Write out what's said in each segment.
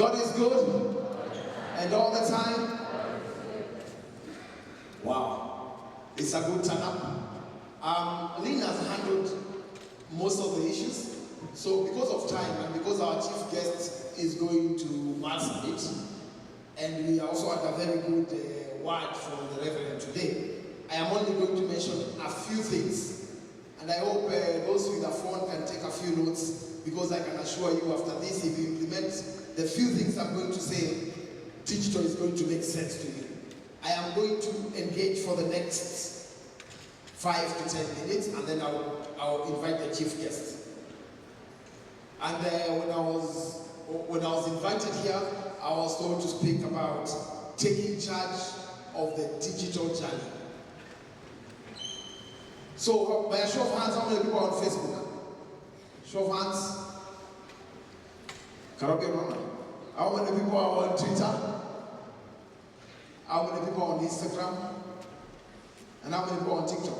God is good, and all the time. Wow, it's a good turn up. Lynn has handled most of the issues. So because of time and because our chief guest is going to Mars Summit, and we also had a very good word from the Reverend today, I am only going to mention a few things. And I hope those with a phone can take a few notes, because I can assure you after this, if you implement the few things I'm going to say, digital is going to make sense to you. I am going to engage for the next 5 to 10 minutes, and then I'll invite the chief guest. And when I was invited here, I was told to speak about taking charge of the digital journey. So, by a show of hands, how many people are on Facebook? Show of hands. How many people are on Twitter? How many people are on Instagram? And how many people are on TikTok?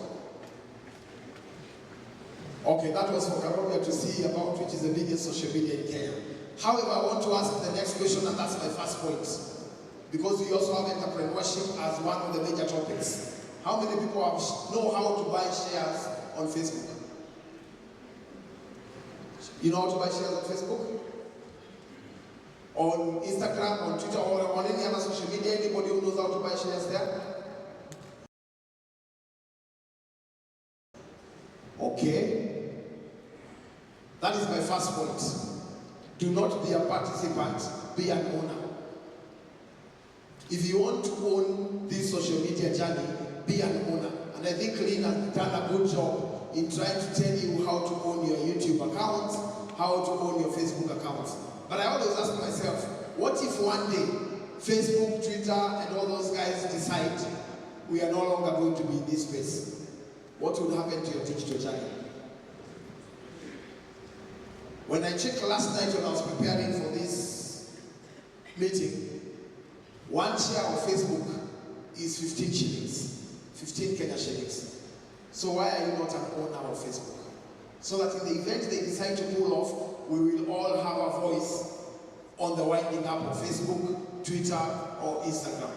Okay, that was for Karobia to see about which is the biggest social media in Kenya. However, I want to ask the next question, and that's my first point. Because we also have entrepreneurship as one of the major topics. How many people know how to buy shares on Facebook? You know how to buy shares on Facebook? On Instagram, on Twitter, or on any other social media? Anybody who knows how to buy shares there? Okay. That is my first point. Do not be a participant, be an owner. If you want to own this social media journey, be an owner. And I think Lynn has done a good job in trying to tell you how to own your YouTube account, how to own your Facebook account. But I always ask myself, what if one day Facebook, Twitter, and all those guys decide we are no longer going to be in this space? What would happen to your digital journey? When I checked last night when I was preparing for this meeting, one share of Facebook is 15 shillings, 15 Kenya shillings. So why are you not an owner of Facebook? So that in the event they decide to pull off, we will all have a voice on the winding up of Facebook, Twitter, or Instagram.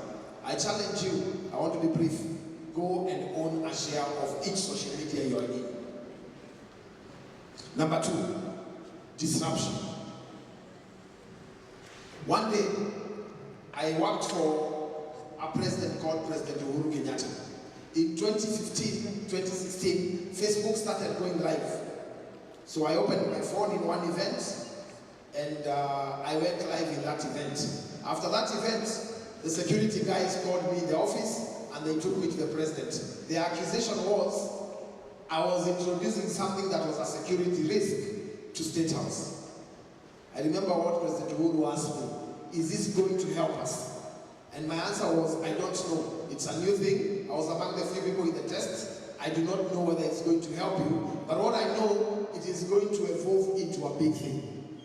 I challenge you, I want to be brief, go and own a share of each social media you are in. Number 2, disruption. One day, I worked for a president called President Uhuru Kenyatta. In 2015, 2016, Facebook started going live. So I opened my phone in one event, and I went live in that event. After that event, the security guys called me in the office, and they took me to the president. The accusation was, I was introducing something that was a security risk to State House. I remember what President Uhuru asked me, is this going to help us? And my answer was, I don't know. It's a new thing. I was among the few people in the test. I do not know whether it's going to help you, but what I know, it is going to evolve into a big thing.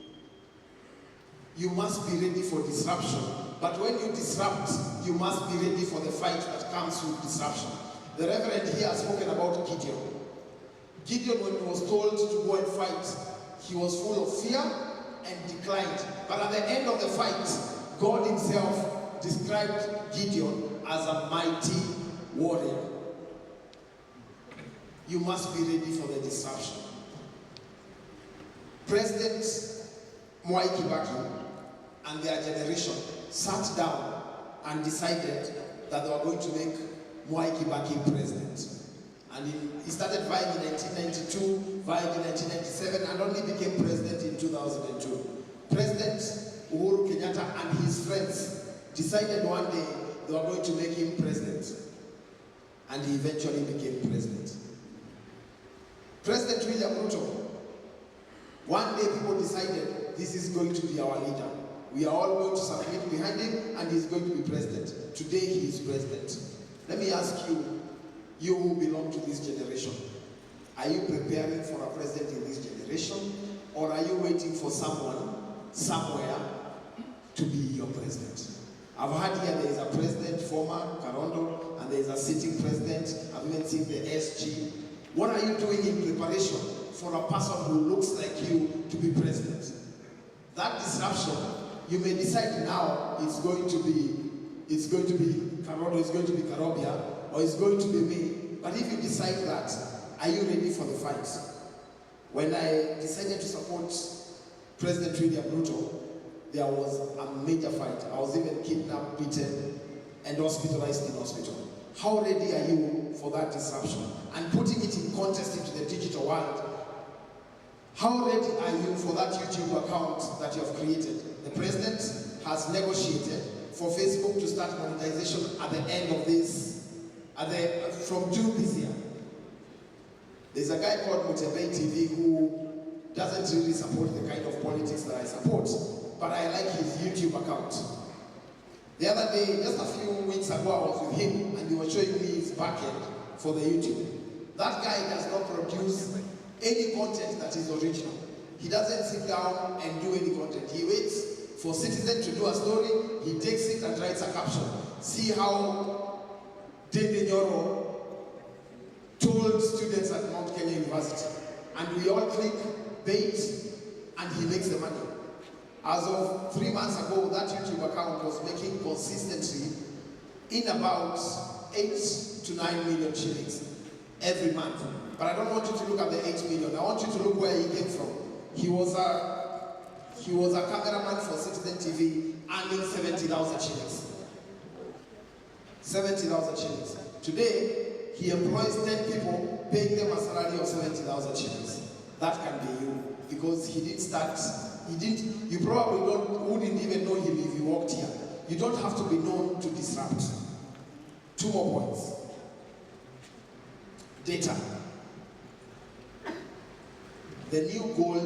You must be ready for disruption, but when you disrupt, you must be ready for the fight that comes with disruption. The Reverend here has spoken about Gideon. Gideon, when he was told to go and fight, he was full of fear and declined. But at the end of the fight, God himself described Gideon as a mighty warrior. You must be ready for the disruption. President Mwai Kibaki and their generation sat down and decided that they were going to make Mwai Kibaki president. And he started vying in 1992, vying in 1997, and only became president in 2002. President Uhuru Kenyatta and his friends decided one day they were going to make him president. And he eventually became president. President William Ruto, one day people decided this is going to be our leader. We are all going to submit behind him, and he's going to be president. Today he is president. Let me ask you, you who belong to this generation, are you preparing for a president in this generation, or are you waiting for someone, somewhere, to be your president? I've heard here there is a president, former Karondo, and there is a sitting president. I've even seen the SG. What are you doing in preparation for a person who looks like you to be president? That disruption You may decide now it's going to be Karodo, it's going to be Karobia, or it's going to be me. But if you decide that, are you ready for the fight? When I decided to support President William Ruto, there was a major fight. I was even kidnapped, beaten, and hospitalized in hospital. How ready are you for that disruption? And putting it in context into the digital world, how ready are you for that YouTube account that you have created? The president has negotiated for Facebook to start monetization at the end of this, from June this year. There's a guy called MATIANG'I TV who doesn't really support the kind of politics that I support, but I like his YouTube account. The other day, just a few weeks ago, I was with him and he was showing me his backend for the YouTube. That guy does not produce any content that is original. He doesn't sit down and do any content. He waits for Citizen to do a story, he takes it and writes a caption. See how David Nyoro told students at Mount Kenya University. And we all click bait and he makes the money. As of 3 months ago, that YouTube account was making consistently in about 8 to 9 million shillings every month. But I don't want you to look at the 8 million. I want you to look where he came from. He was a cameraman for Citizen TV earning 70,000 shillings. 70,000 shillings. Today, he employs 10 people, paying them a salary of 70,000 shillings. That can be you, because he didn't start. You probably wouldn't even know him if you walked here. You don't have to be known to disrupt. 2 more points. Data. The new goal